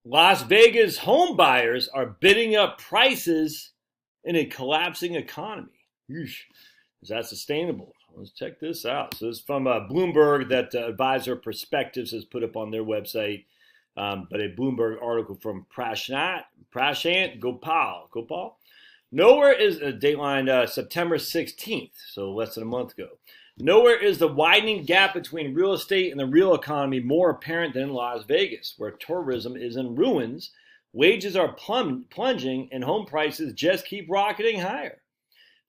Las Vegas home buyers are bidding up prices in a collapsing economy. Yeesh. Is that sustainable? Let's check this out. So this is from Bloomberg that Advisor Perspectives has put up on their website. But a Bloomberg article from Prashant Gopal. Nowhere is a dateline September 16th, so less than a month ago. Nowhere is the widening gap between real estate and the real economy more apparent than in Las Vegas, where tourism is in ruins, wages are plunging, and home prices just keep rocketing higher.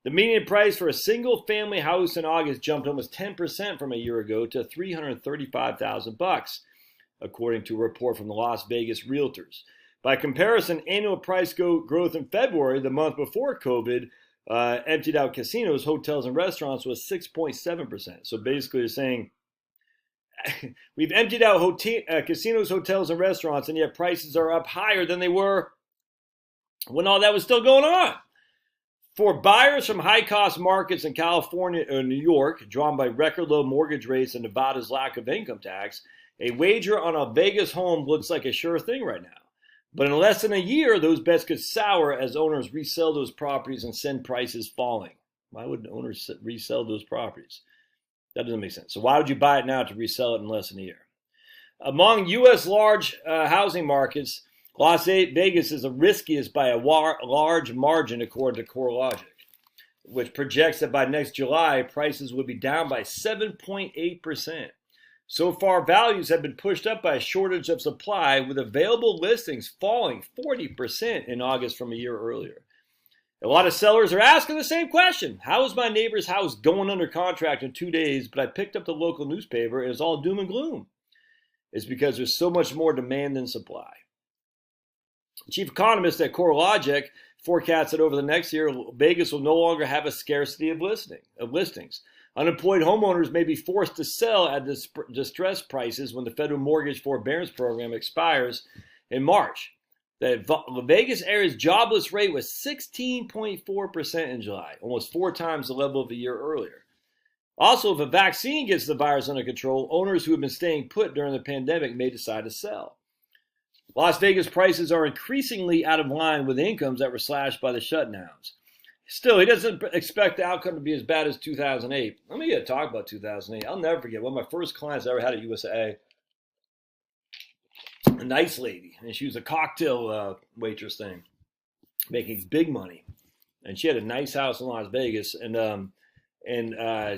The median price for a single-family house in August jumped almost 10% from a year ago to $335,000, according to a report from the Las Vegas Realtors. By comparison, annual price growth in February, the month before COVID, emptied out casinos, hotels, and restaurants was 6.7%. So basically, they're saying we've emptied out casinos, hotels, and restaurants, and yet prices are up higher than they were when all that was still going on. For buyers from high-cost markets in California or New York, drawn by record low mortgage rates and Nevada's lack of income tax, a wager on a Vegas home looks like a sure thing right now. But in less than a year, those bets could sour as owners resell those properties and send prices falling. Why would owners resell those properties? That doesn't make sense. So why would you buy it now to resell it in less than a year? Among U.S. large housing markets, Las Vegas is the riskiest by a large margin, according to CoreLogic, which projects that by next July, prices will be down by 7.8%. So far, values have been pushed up by a shortage of supply, with available listings falling 40% in August from a year earlier. A lot of sellers are asking the same question. How is my neighbor's house going under contract in 2 days, but I picked up the local newspaper and it's all doom and gloom? It's because there's so much more demand than supply. Chief economist at CoreLogic forecasts that over the next year, Vegas will no longer have a scarcity of listings. Unemployed homeowners may be forced to sell at distressed prices when the federal mortgage forbearance program expires in March. The Vegas area's jobless rate was 16.4% in July, almost 4 times the level of a year earlier. Also, if a vaccine gets the virus under control, owners who have been staying put during the pandemic may decide to sell. Las Vegas prices are increasingly out of line with incomes that were slashed by the shutdowns. Still, he doesn't expect the outcome to be as bad as 2008. Let me talk about 2008. I'll never forget one of my first clients I ever had at USA. A nice lady, and she was a cocktail waitress thing, making big money. And she had a nice house in Las Vegas, and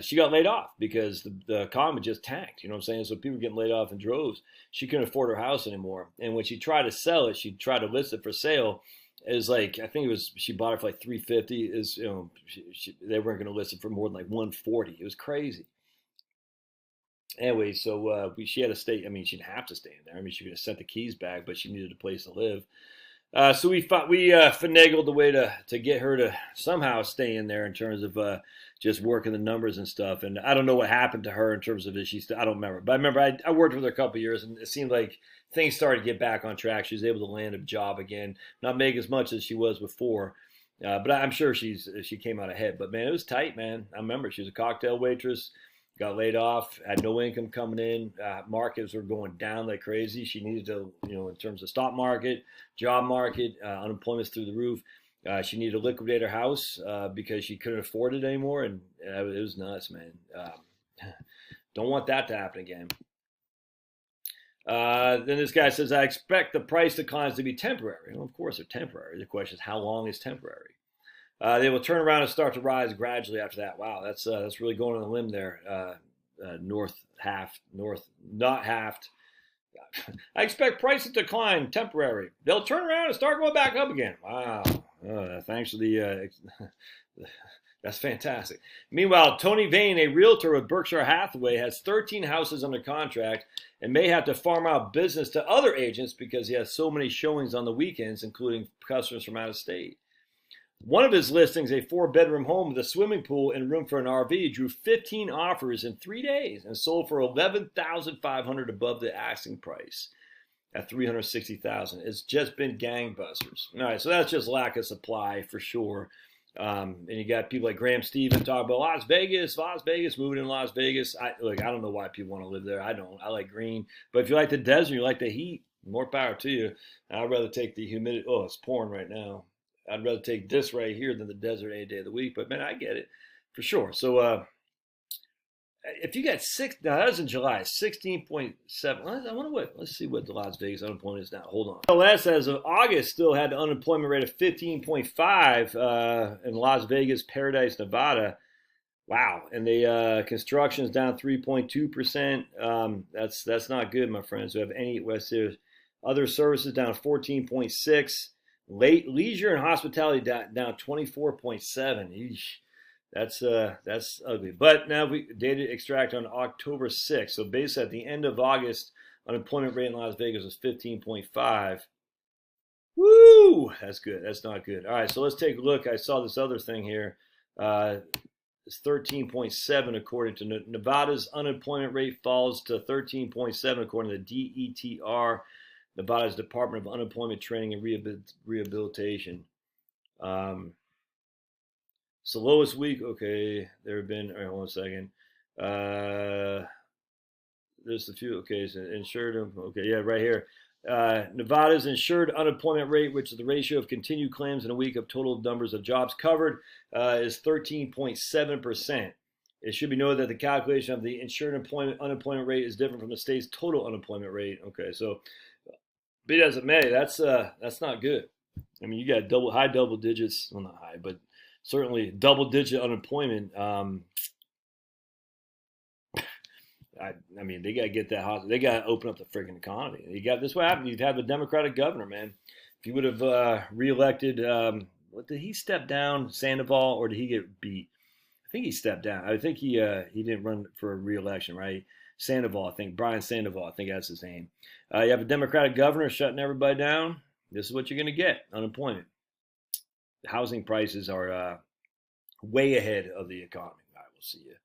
she got laid off because the economy just tanked. You know what I'm saying? So people were getting laid off in droves. She couldn't afford her house anymore. And when she tried to sell it, she tried to list it for sale. It was like, I think it was, she bought it for like $350. Is, you know, they weren't going to list it for more than like $140. It was crazy. Anyway, so she had to stay. I mean, she didn't have to stay in there. I mean, she could have sent the keys back, but she needed a place to live. So we finagled the way to get her to somehow stay in there in terms of just working the numbers and stuff. And I don't know what happened to her in terms of I don't remember. But I remember I worked with her a couple of years, and it seemed like things started to get back on track. She was able to land a job again, not make as much as she was before. But I'm sure she came out ahead. But, man, it was tight, man. I remember she was a cocktail waitress. Got laid off, had no income coming in. Markets were going down like crazy. She needed to, in terms of stock market, job market, unemployment's through the roof. She needed to liquidate her house because she couldn't afford it anymore, and it was nuts, man. Don't want that to happen again. Then this guy says, I expect the price declines to be temporary. Well, of course they're temporary. The question is, how long is temporary? They will turn around and start to rise gradually after that. Wow, that's really going on a limb there. North, not halved. I expect prices to decline temporary. They'll turn around and start going back up again. Wow. Thanks for the. That's fantastic. Meanwhile, Tony Vane, a realtor with Berkshire Hathaway, has 13 houses under contract and may have to farm out business to other agents because he has so many showings on the weekends, including customers from out of state. One of his listings, a 4-bedroom home with a swimming pool and room for an RV, drew 15 offers in 3 days and sold for $11,500 above the asking price at $360,000. It's just been gangbusters. All right, so that's just lack of supply for sure. And you got people like Graham Stevens talking about Las Vegas, moving in Las Vegas. I don't know why people want to live there. I don't. I like green. But if you like the desert, you like the heat, More power to you. I'd rather take the humidity. Oh, it's pouring right now. I'd rather take this right here than the desert any day of the week. But man, I get it for sure. So if you got six, now that was in July, 16.7. I wonder what. Let's see what the Las Vegas unemployment is now. Hold on. The last as of August still had the unemployment rate of 15.5 in Las Vegas, Paradise, Nevada. Wow, and the construction is down 3.2%. That's not good, my friends. We have any West here. Other services down 14.6. Leisure and hospitality down 24.7. That's ugly. But now we data extract on October 6th. So basically at the end of August, unemployment rate in Las Vegas was 15.5. Woo! That's good. That's not good. All right, so let's take a look. I saw this other thing here. It's 13.7 according to Nevada's unemployment rate falls to 13.7 according to DETR, Nevada's Department of Unemployment Training and Rehabilitation. So lowest week, okay, there have been, all right, hold on a second. There's a few, okay, so insured, okay, yeah, right here. Nevada's insured unemployment rate, which is the ratio of continued claims in a week of total numbers of jobs covered, is 13.7%. It should be noted that the calculation of the insured unemployment rate is different from the state's total unemployment rate. Okay, so be it as it may, that's not good. I mean, you got high double digits, well, not high, but certainly double-digit unemployment. I mean, they got to get that hot. They got to open up the freaking economy. You got this. What happened? You'd have a Democratic governor, man. If you would have reelected, what did he step down, Sandoval, or did he get beat? I think he stepped down. I think he didn't run for a reelection, right? Sandoval, I think Brian Sandoval, I think that's his name. You have a Democratic governor shutting everybody down. This is what you're going to get: unemployment. The housing prices are way ahead of the economy. I will see you.